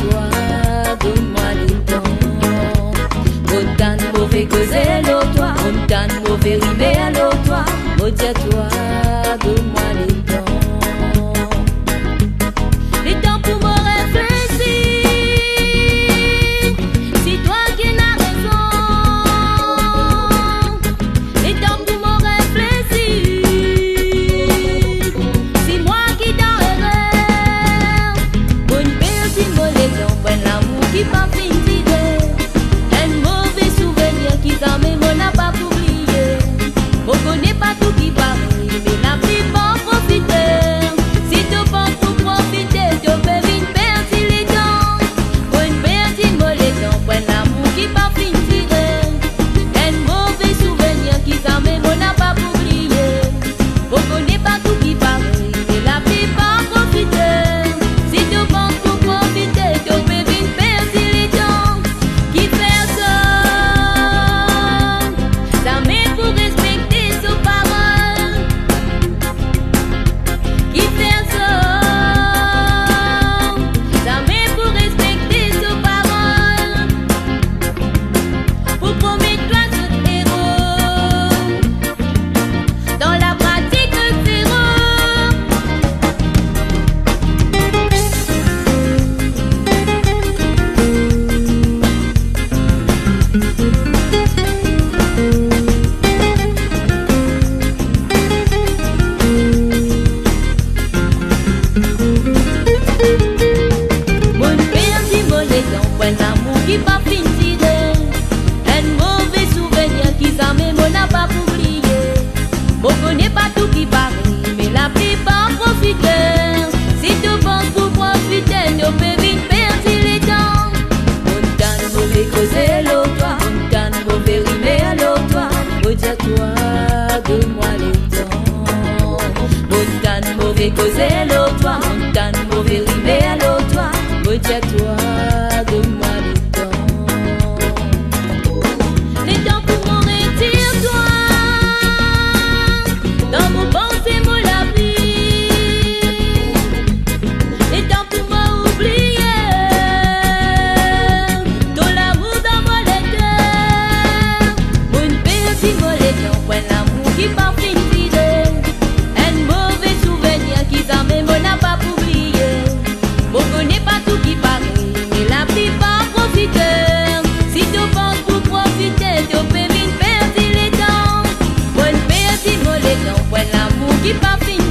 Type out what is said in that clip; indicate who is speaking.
Speaker 1: toi, donne-moi le temps. Autant de mauvais causer l'autre toi, autant de mauvais rimer à l'autre toi. Maudit à toi, donne-moi le temps. Le temps pour me réfléchir. C'est toi qui n'as raison. Le temps pour me réfléchir. C'est moi qui t'en erreur. Bonne personne, mon légion, bon l'amour qui pas fini. Un mauvais souvenir qui t'a même on n'a pas oublié. On connaît pas tout qui passe, mais la vie va profiter. Si tu penses pour profiter, tu peux vite perdre les temps. Bonne personne, mon légion, bon l'amour qui pas fini. Un mauvais souvenir qui t'a même on n'a pas oublié. On connaît pas tout qui passe, mais la vie va profiter. Si tu penses pour profiter, tu peux vite perdre les temps. Qui fait ça? Ça met pour respecter ses paroles. Qui fait ça? Ça met pour respecter ses paroles. Pour promettre toi ce héros. Dans la pratique zéro. Mon père dit mon légion, point d'amour qui pas fini. Un mauvais souvenir qui s'en même on n'a pas oublié. On connaît pas tout qui passe, mais la vie va profiter. Si tu penses pour profiter, tu peux vite perdre les temps. On t'a mauvais causer l'autre toi, on t'a mauvais rimer à l'autre toi. Maudit à toi, donne-moi le temps. On t'a mauvais causer l'autre toi, on t'a mauvais rimer à l'autre toi. Maudit à toi, donne-moi le temps. Le temps pour m'en retire-toi. Dans mon pensée, mon la vie. Le temps pour m'oublier. Ton l'amour dans mon cœur. Mon petit mon légion, point l'amour qui pas fini. Un mauvais souvenir qui s'en même on n'a pas oublié. On connaît pas tout qui passe, mais la vie va profiter. Si tu penses pour profiter, tu peux vite perdre les temps. Bonne perte, mon légion, point l'amour qui pas fini.